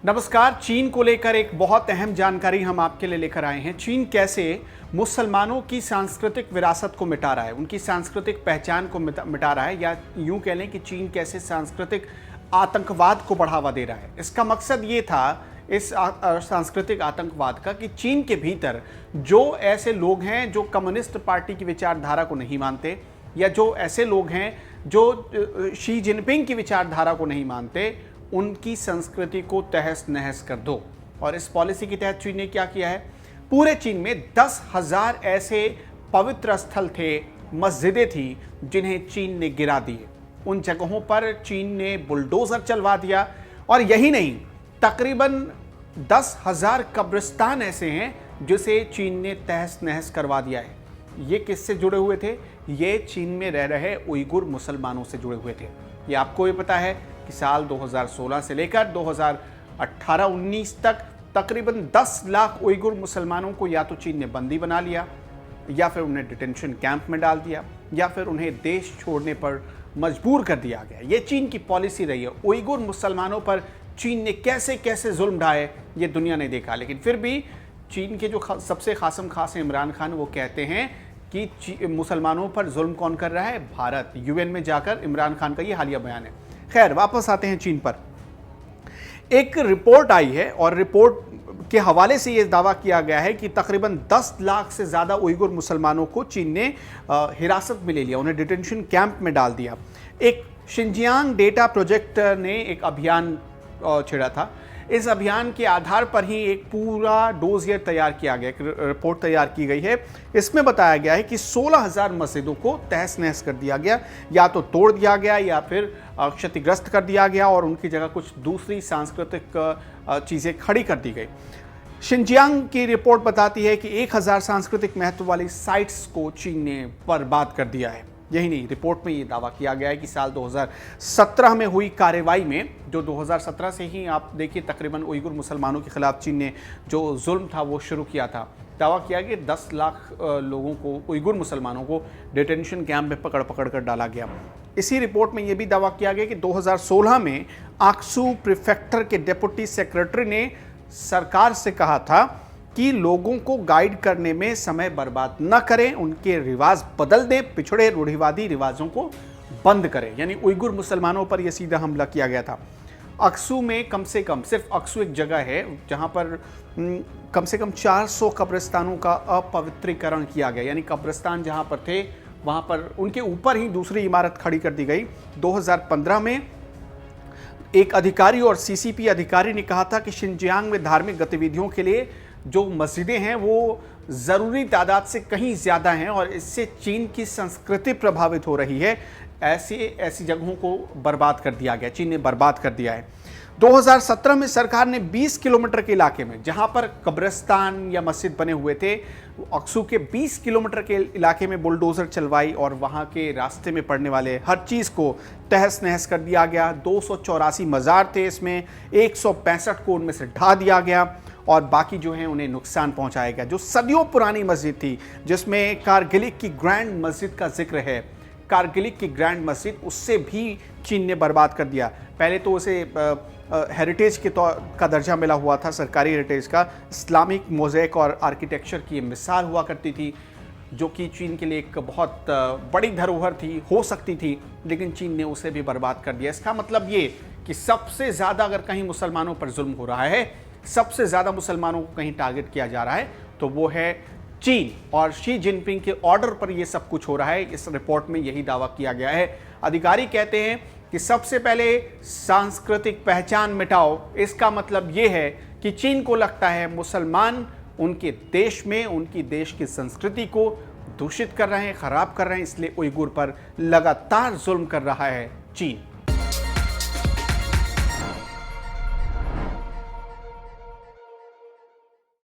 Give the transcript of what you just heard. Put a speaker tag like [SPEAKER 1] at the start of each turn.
[SPEAKER 1] नमस्कार। चीन को लेकर एक बहुत अहम जानकारी हम आपके लिए लेकर आए हैं। चीन कैसे मुसलमानों की सांस्कृतिक विरासत को मिटा रहा है, उनकी सांस्कृतिक पहचान को मिटा रहा है, या यूं कह लें कि चीन कैसे सांस्कृतिक आतंकवाद को बढ़ावा दे रहा है। इसका मकसद ये था इस सांस्कृतिक आतंकवाद का कि चीन के भीतर जो ऐसे लोग हैं जो कम्युनिस्ट पार्टी की विचारधारा को नहीं मानते, या जो ऐसे लोग हैं जो शी जिनपिंग की विचारधारा को नहीं मानते, उनकी संस्कृति को तहस नहस कर दो। और इस पॉलिसी के तहत चीन ने क्या किया है, पूरे चीन में 10,000 ऐसे पवित्र स्थल थे, मस्जिदें थी, जिन्हें चीन ने गिरा दिए। उन जगहों पर चीन ने बुलडोजर चलवा दिया। और यही नहीं, तकरीबन 10,000 कब्रिस्तान ऐसे हैं जिसे चीन ने तहस नहस करवा दिया है। ये किससे जुड़े हुए थे? ये चीन में रह रहे उइगुर मुसलमानों से जुड़े हुए थे। ये आपको भी पता है कि साल 2016 से लेकर 2018-19 तक तकरीबन 10 लाख उइगुर मुसलमानों को या तो चीन ने बंदी बना लिया, या फिर उन्हें डिटेंशन कैंप में डाल दिया, या फिर उन्हें देश छोड़ने पर मजबूर कर दिया गया। ये चीन की पॉलिसी रही है। उइगुर मुसलमानों पर चीन ने कैसे कैसे जुल्म ढाए ये दुनिया ने देखा। लेकिन फिर भी चीन के जो सबसे खासम खास हैं इमरान खान, वो कहते हैं कि मुसलमानों पर जुल्म कौन कर रहा है? भारत। यूएन में जाकर इमरान खान का ये हालिया बयान है। खैर, वापस आते हैं चीन पर। एक रिपोर्ट आई है और रिपोर्ट के हवाले से यह दावा किया गया है कि तकरीबन 10 लाख से ज़्यादा उइगुर मुसलमानों को चीन ने हिरासत में ले लिया, उन्हें डिटेंशन कैंप में डाल दिया। एक शिनजियांग डेटा प्रोजेक्ट ने एक अभियान छेड़ा था। इस अभियान के आधार पर ही एक पूरा डोजियर तैयार किया गया, एक रिपोर्ट तैयार की गई है। इसमें बताया गया है कि 16,000 मस्जिदों को तहस नहस कर दिया गया, या तो तोड़ दिया गया या फिर क्षतिग्रस्त कर दिया गया, और उनकी जगह कुछ दूसरी सांस्कृतिक चीज़ें खड़ी कर दी गई। शिनजियांग की रिपोर्ट बताती है कि 1,000 सांस्कृतिक महत्व वाली साइट्स को चीन ने बर्बाद कर दिया है। यही नहीं, रिपोर्ट में ये दावा किया गया है कि साल 2017 में हुई कार्रवाई में, जो 2017 से ही आप देखिए तकरीबन उइगुर मुसलमानों के खिलाफ चीन ने जो जुल्म था वो शुरू किया था, दावा किया कि 10 लाख लोगों को, उइगुर मुसलमानों को डिटेंशन कैंप में पकड़ कर डाला गया। इसी रिपोर्ट में यह भी दावा किया गया कि 2016 में आक्सू प्रीफेक्टर के डिप्टी सेक्रेटरी ने सरकार से कहा था कि लोगों को गाइड करने में समय बर्बाद न करें, उनके रिवाज बदल दें, पिछड़े रूढ़िवादी रिवाजों को बंद करें। यानी उइगुर मुसलमानों पर यह सीधा हमला किया गया था। अक्सू में कम से कम, सिर्फ अक्सू एक जगह है जहां पर कम से कम 400 कब्रिस्तानों का अपवित्रीकरण किया गया। यानी कब्रिस्तान जहां पर थे वहां पर उनके ऊपर ही दूसरी इमारत खड़ी कर दी गई। 2015 में एक अधिकारी और सीसीपी अधिकारी ने कहा था कि शिनजियांग में धार्मिक गतिविधियों के लिए जो मस्जिदें हैं वो ज़रूरी तादाद से कहीं ज़्यादा हैं, और इससे चीन की संस्कृति प्रभावित हो रही है। ऐसी जगहों को बर्बाद कर दिया गया, चीन ने बर्बाद कर दिया है। 2017 में सरकार ने 20 किलोमीटर के इलाके में, जहां पर कब्रिस्तान या मस्जिद बने हुए थे, अक्सू के 20 किलोमीटर के इलाके में बुलडोजर चलवाई, और वहां के रास्ते में पड़ने वाले हर चीज़ को तहस नहस कर दिया गया। 284 मज़ार थे, इसमें 165 को उनमें से ढा दिया गया, और बाकी जो है उन्हें नुकसान पहुंचाया गया। जो सदियों पुरानी मस्जिद थी, जिसमें कारगिलिक की ग्रैंड मस्जिद का जिक्र है, कारगिलिक की ग्रैंड मस्जिद, उससे भी चीन ने बर्बाद कर दिया। पहले तो उसे हेरिटेज के तौर का दर्जा मिला हुआ था, सरकारी हेरिटेज का। इस्लामिक मोज़ेक और आर्किटेक्चर की मिसाल हुआ करती थी, जो कि चीन के लिए एक बहुत बड़ी धरोहर थी, हो सकती थी, लेकिन चीन ने उसे भी बर्बाद कर दिया। इसका मतलब ये कि सबसे ज़्यादा अगर कहीं मुसलमानों पर जुल्म हो रहा है, सबसे ज़्यादा मुसलमानों को कहीं टारगेट किया जा रहा है, तो वो है चीन। और शी जिनपिंग के ऑर्डर पर यह सब कुछ हो रहा है। इस रिपोर्ट में यही दावा किया गया है। अधिकारी कहते हैं कि सबसे पहले सांस्कृतिक पहचान मिटाओ। इसका मतलब यह है कि चीन को लगता है मुसलमान उनके देश में, उनकी देश की संस्कृति को दूषित कर रहे हैं, खराब कर रहे हैं, इसलिए उइगुर पर लगातार जुल्म कर रहा है चीन।